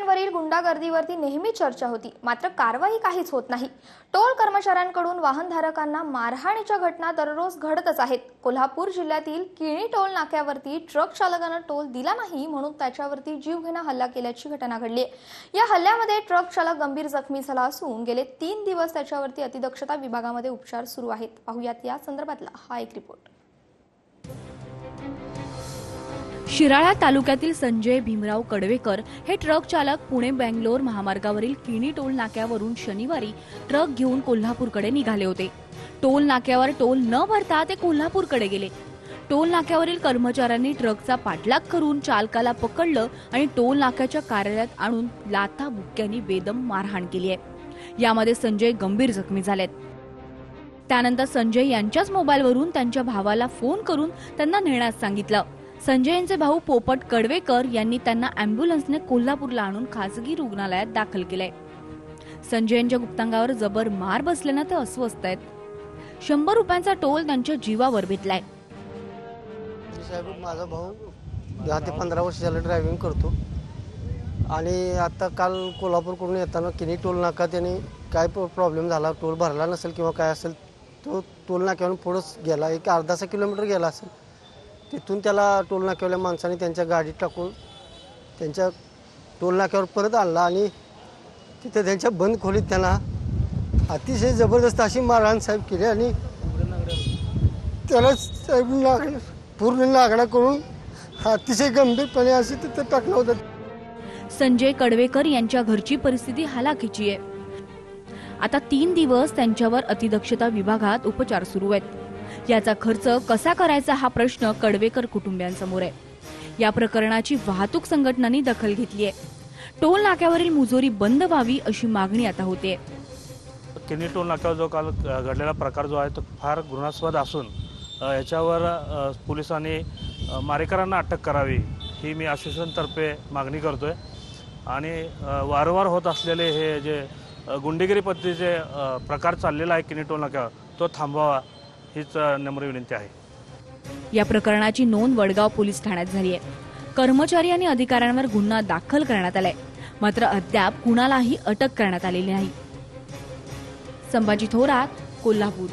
टोलनाक्यांवरील गुंडागर्दीवरती नेहमी चर्चा होती, मात्र कारवाई काहीच होत नाही। टोल कर्मचाऱ्यांकडून वाहनधारकांना मारहाणीच्या घटना दररोज घडतच आहेत। कोल्हापूर जिल्ह्यातील किणी टोल नाक्यावरती ट्रक चालकाने टोल दिला नाही म्हणून त्याच्यावरती जीवघेणा हल्ला केल्याची घटना घडली आहे। या हल्ल्यामध्ये ट्रक चालक गंभीर जखमी झाला असून गेले 3 दिवस त्याच्यावरती अतिदक्षता विभागामध्ये उपचार सुरू आहेत। पाहूयात या संदर्भातला हा एक रिपोर्ट। शिराळा तालुक्यातील संजय भीमराव कडवेकर हे ट्रक चालक पुणे बेंगलोर महामार्गावरील किणी टोल नाक्यावरून शनिवारी ट्रक घेऊन कोल्हापूरकडे निघाले होते। टोल नाक्यावर टोल न भरता ते कोल्हापूरकडे गेले। टोल नाक्यावरील कर्मचाऱ्यांनी ट्रकचा पाठलाग करून चालकाला पकडलं आणि टोल नाक्याच्या कार्यालयात आणून लाथा बुक्क्यांनी बेदम मारहाण केली आहे। यामध्ये संजय गंभीर जखमी झालेत। त्यानंतर संजय यांच्याच मोबाईलवरून त्यांच्या भावाला फोन करून त्यांना नेण्यास सांगितलं। संजय यांचे भाऊ पोपट कडवेकर यांनी त्यांना अँब्युलन्सने कोल्हापूरला आणून खासगी रुग्णालयात दाखल केलंय। संजय यांच्या गुप्तांगावर जबर मार बसल्यानं ते अस्वस्थ आहेत। 100 रुपयांचा टोल त्यांच्या जीवावर बेतलाय। साहेब, माझा भाऊ 10 ते 15 वर्ष झालं ड्रायव्हिंग करतो आणि आता काल कोल्हापूरकडून येताना किणी टोल नाका त्याने काय प्रॉब्लेम झाला, टोल भरला नसेल किंवा काय असेल, तो टोल नाक्यावरून पुढंच गेला, एक अर्धा किलोमीटर गेला असेल। तिथून त्याला टोल नाक्यावल्या माणसाने त्यांच्या गाडीत टाकून त्यांच्या टोल नाक्यावर परत आणला आणि तिथे त्यांच्या बंद खोलीत त्यांना अतिशय जबरदस्त अशी मारहाण साहेब केली आणि त्याला साहेब पूर्ण नागडा करून अतिशय गंभीरपणे अशी तिथे टाकलं होतं। संजय कडवेकर यांच्या घरची परिस्थिती हालाखीची आहे। आता 3 दिवस त्यांच्यावर अतिदक्षता विभागात उपचार सुरू आहेत। याचा खर्च कसा करायचा हा प्रश्न कडवेकर कुटुंबियांसमोर आहे। या प्रकरणाची वाहतूक संघटनांनी दखल घेतली आहे। टोल नाक्यावरील मुजोरी बंद व्हावी अशी मागणी आता होते। किणी टोल नाक्यावर जो काल घडलेला प्रकार जो आहे तो फार घृणास्पद असून याच्यावर पोलिसांनी मारेकरांना अटक करावी ही मी असोसिएशनतर्फे मागणी करतोय आणि वारंवार होत असलेले हे जे गुंडेगिरी पद्धतीचे प्रकार चाललेला आहे किणी टोल नाक्यावर तो थांबवावा हीच नम्र विनंती आहे। या प्रकरणाची नोंद वडगाव पोलीस ठाण्यात झाली आहे। कर्मचारी आणि अधिकाऱ्यांवर गुन्हा दाखल करण्यात आलाय, मात्र अद्याप कुणालाही अटक करण्यात आलेली नाही। संभाजी थोरात, कोल्हापूर।